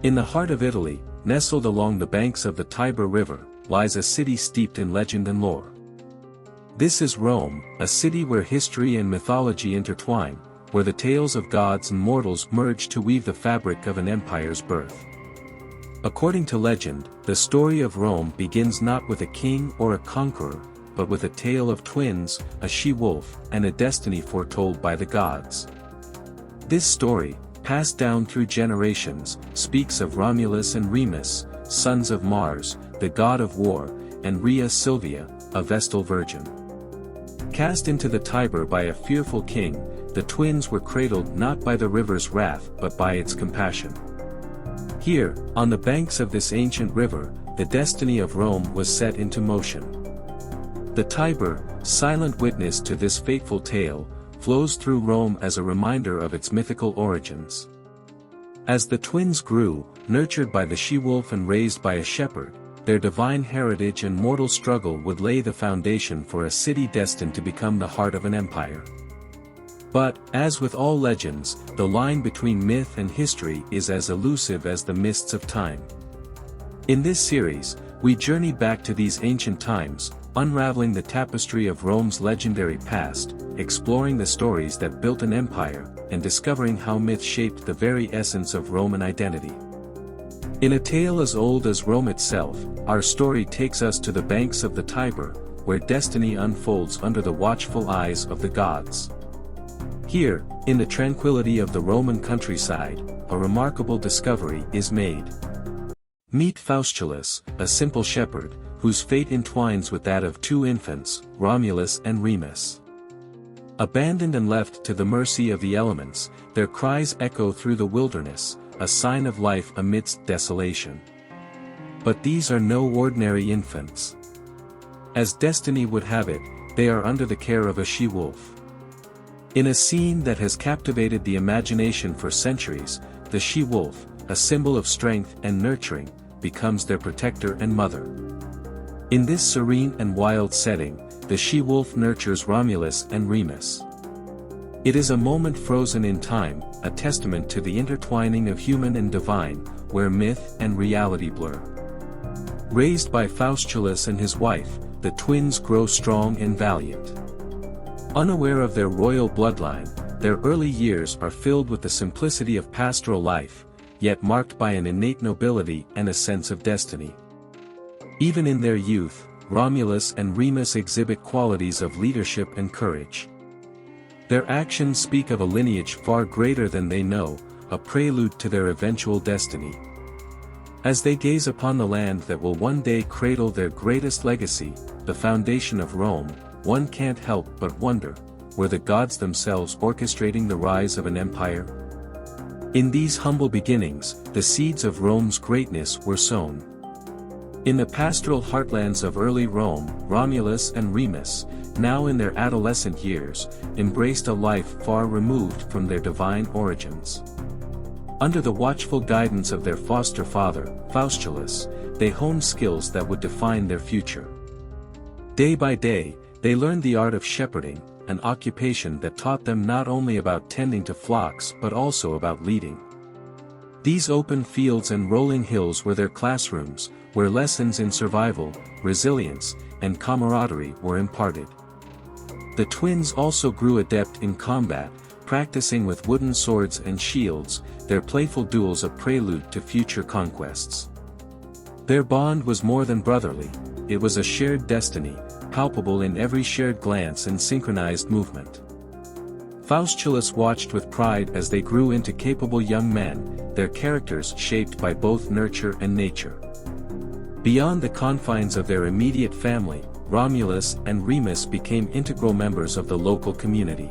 In the heart of Italy, nestled along the banks of the Tiber River, lies a city steeped in legend and lore. This is Rome, a city where history and mythology intertwine, where the tales of gods and mortals merge to weave the fabric of an empire's birth. According to legend, the story of Rome begins not with a king or a conqueror, but with a tale of twins, a she-wolf, and a destiny foretold by the gods. This story, passed down through generations, speaks of Romulus and Remus, sons of Mars, the god of war, and Rhea Silvia, a Vestal virgin. Cast into the Tiber by a fearful king, the twins were cradled not by the river's wrath but by its compassion. Here, on the banks of this ancient river, the destiny of Rome was set into motion. The Tiber, silent witness to this fateful tale, flows through Rome as a reminder of its mythical origins. As the twins grew, nurtured by the she-wolf and raised by a shepherd, their divine heritage and mortal struggle would lay the foundation for a city destined to become the heart of an empire. But, as with all legends, the line between myth and history is as elusive as the mists of time. In this series, we journey back to these ancient times, unraveling the tapestry of Rome's legendary past, exploring the stories that built an empire, and discovering how myth shaped the very essence of Roman identity. In a tale as old as Rome itself, our story takes us to the banks of the Tiber, where destiny unfolds under the watchful eyes of the gods. Here, in the tranquility of the Roman countryside, a remarkable discovery is made. Meet Faustulus, a simple shepherd, whose fate entwines with that of two infants, Romulus and Remus. Abandoned and left to the mercy of the elements, their cries echo through the wilderness, a sign of life amidst desolation. But these are no ordinary infants. As destiny would have it, they are under the care of a she-wolf. In a scene that has captivated the imagination for centuries, the she-wolf, a symbol of strength and nurturing, becomes their protector and mother. In this serene and wild setting, the she-wolf nurtures Romulus and Remus. It is a moment frozen in time, a testament to the intertwining of human and divine, where myth and reality blur. Raised by Faustulus and his wife, the twins grow strong and valiant. Unaware of their royal bloodline, their early years are filled with the simplicity of pastoral life, yet marked by an innate nobility and a sense of destiny. Even in their youth, Romulus and Remus exhibit qualities of leadership and courage. Their actions speak of a lineage far greater than they know, a prelude to their eventual destiny. As they gaze upon the land that will one day cradle their greatest legacy, the foundation of Rome, one can't help but wonder, were the gods themselves orchestrating the rise of an empire? In these humble beginnings, the seeds of Rome's greatness were sown. In the pastoral heartlands of early Rome, Romulus and Remus, now in their adolescent years, embraced a life far removed from their divine origins. Under the watchful guidance of their foster father, Faustulus, they honed skills that would define their future. Day by day, they learned the art of shepherding, an occupation that taught them not only about tending to flocks but also about leading. These open fields and rolling hills were their classrooms, where lessons in survival, resilience, and camaraderie were imparted. The twins also grew adept in combat, practicing with wooden swords and shields, their playful duels a prelude to future conquests. Their bond was more than brotherly, it was a shared destiny, palpable in every shared glance and synchronized movement. Faustulus watched with pride as they grew into capable young men, their characters shaped by both nurture and nature. Beyond the confines of their immediate family, Romulus and Remus became integral members of the local community.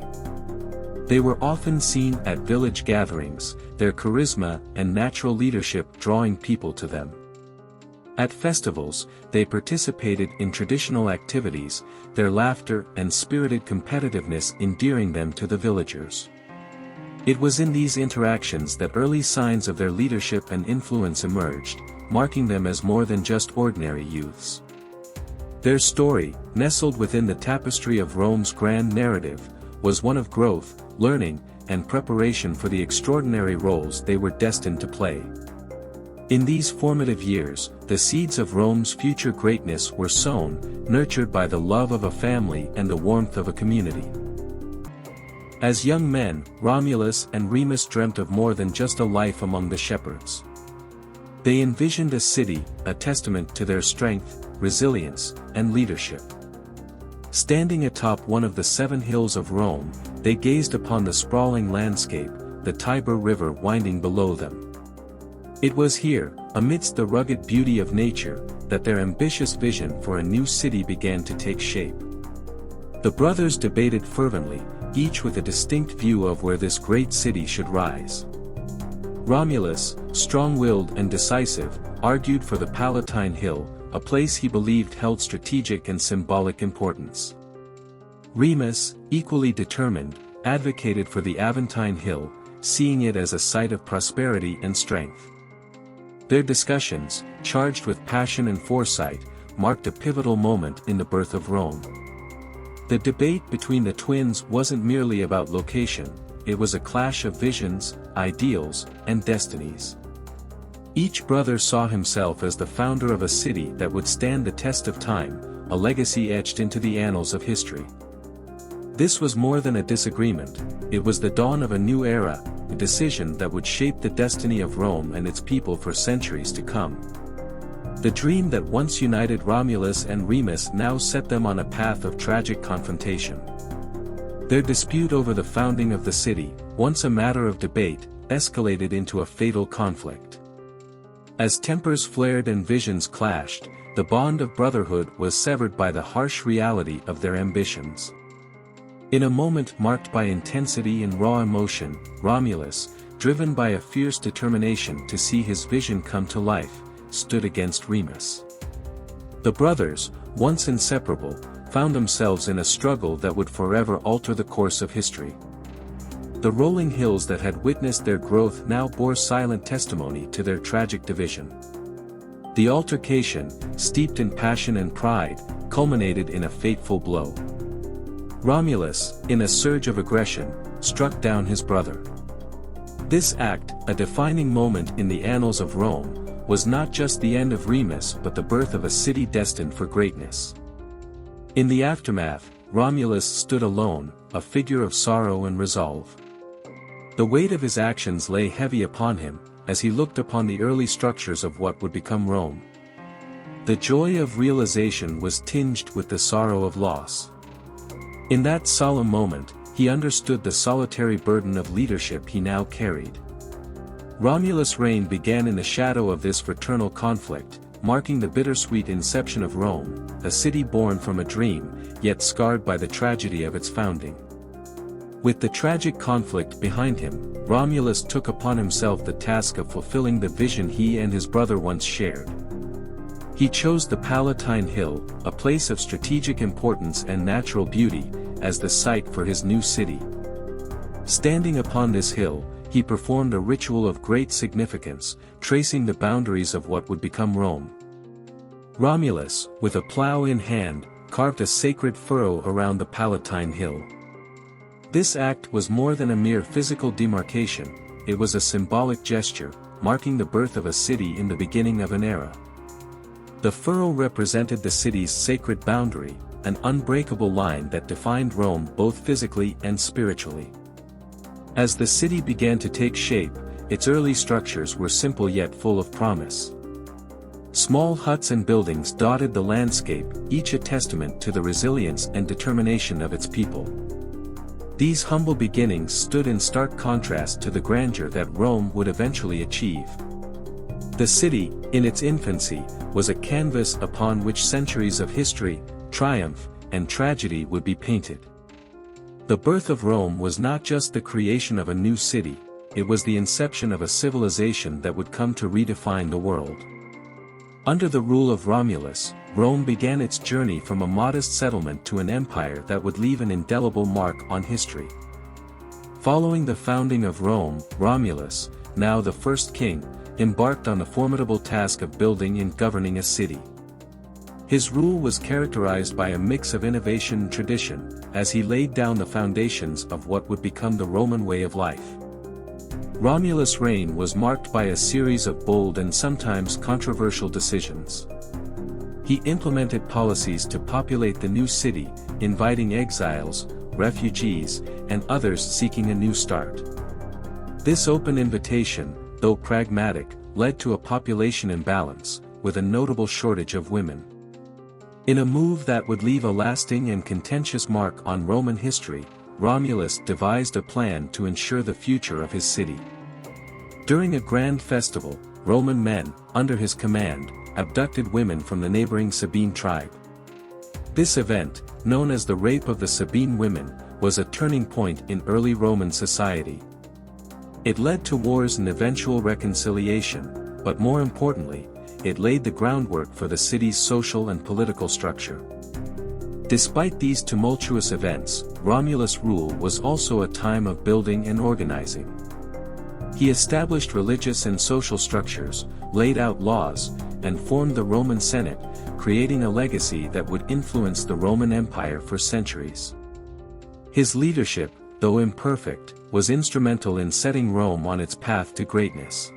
They were often seen at village gatherings, their charisma and natural leadership drawing people to them. At festivals, they participated in traditional activities, their laughter and spirited competitiveness endearing them to the villagers. It was in these interactions that early signs of their leadership and influence emerged, marking them as more than just ordinary youths. Their story, nestled within the tapestry of Rome's grand narrative, was one of growth, learning, and preparation for the extraordinary roles they were destined to play. In these formative years, the seeds of Rome's future greatness were sown, nurtured by the love of a family and the warmth of a community. As young men, Romulus and Remus dreamt of more than just a life among the shepherds. They envisioned a city, a testament to their strength, resilience, and leadership. Standing atop one of the 7 hills of Rome, they gazed upon the sprawling landscape, the Tiber River winding below them. It was here, amidst the rugged beauty of nature, that their ambitious vision for a new city began to take shape. The brothers debated fervently, each with a distinct view of where this great city should rise. Romulus, strong-willed and decisive, argued for the Palatine Hill, a place he believed held strategic and symbolic importance. Remus, equally determined, advocated for the Aventine Hill, seeing it as a site of prosperity and strength. Their discussions, charged with passion and foresight, marked a pivotal moment in the birth of Rome. The debate between the twins wasn't merely about location, it was a clash of visions, ideals, and destinies. Each brother saw himself as the founder of a city that would stand the test of time, a legacy etched into the annals of history. This was more than a disagreement, it was the dawn of a new era, a decision that would shape the destiny of Rome and its people for centuries to come. The dream that once united Romulus and Remus now set them on a path of tragic confrontation. Their dispute over the founding of the city, once a matter of debate, escalated into a fatal conflict. As tempers flared and visions clashed, the bond of brotherhood was severed by the harsh reality of their ambitions. In a moment marked by intensity and raw emotion, Romulus, driven by a fierce determination to see his vision come to life, stood against Remus. The brothers, once inseparable, found themselves in a struggle that would forever alter the course of history. The rolling hills that had witnessed their growth now bore silent testimony to their tragic division. The altercation, steeped in passion and pride, culminated in a fateful blow. Romulus, in a surge of aggression, struck down his brother. This act, a defining moment in the annals of Rome, was not just the end of Remus but the birth of a city destined for greatness. In the aftermath, Romulus stood alone, a figure of sorrow and resolve. The weight of his actions lay heavy upon him, as he looked upon the early structures of what would become Rome. The joy of realization was tinged with the sorrow of loss. In that solemn moment, he understood the solitary burden of leadership he now carried. Romulus' reign began in the shadow of this fraternal conflict, marking the bittersweet inception of Rome, a city born from a dream, yet scarred by the tragedy of its founding. With the tragic conflict behind him, Romulus took upon himself the task of fulfilling the vision he and his brother once shared. He chose the Palatine Hill, a place of strategic importance and natural beauty, as the site for his new city. Standing upon this hill, he performed a ritual of great significance, tracing the boundaries of what would become Rome. Romulus, with a plow in hand, carved a sacred furrow around the Palatine Hill. This act was more than a mere physical demarcation, it was a symbolic gesture, marking the birth of a city in the beginning of an era. The furrow represented the city's sacred boundary, an unbreakable line that defined Rome both physically and spiritually. As the city began to take shape, its early structures were simple yet full of promise. Small huts and buildings dotted the landscape, each a testament to the resilience and determination of its people. These humble beginnings stood in stark contrast to the grandeur that Rome would eventually achieve. The city, in its infancy, was a canvas upon which centuries of history, triumph, and tragedy would be painted. The birth of Rome was not just the creation of a new city, it was the inception of a civilization that would come to redefine the world. Under the rule of Romulus, Rome began its journey from a modest settlement to an empire that would leave an indelible mark on history. Following the founding of Rome, Romulus, now the first king, embarked on the formidable task of building and governing a city. His rule was characterized by a mix of innovation and tradition, as he laid down the foundations of what would become the Roman way of life. Romulus' reign was marked by a series of bold and sometimes controversial decisions. He implemented policies to populate the new city, inviting exiles, refugees, and others seeking a new start. This open invitation, though pragmatic, led to a population imbalance, with a notable shortage of women. In a move that would leave a lasting and contentious mark on Roman history, Romulus devised a plan to ensure the future of his city. During a grand festival, Roman men, under his command, abducted women from the neighboring Sabine tribe. This event, known as the Rape of the Sabine Women, was a turning point in early Roman society. It led to wars and eventual reconciliation, but more importantly, it laid the groundwork for the city's social and political structure. Despite these tumultuous events, Romulus' rule was also a time of building and organizing. He established religious and social structures, laid out laws, and formed the Roman Senate, creating a legacy that would influence the Roman Empire for centuries. His leadership, though imperfect, was instrumental in setting Rome on its path to greatness.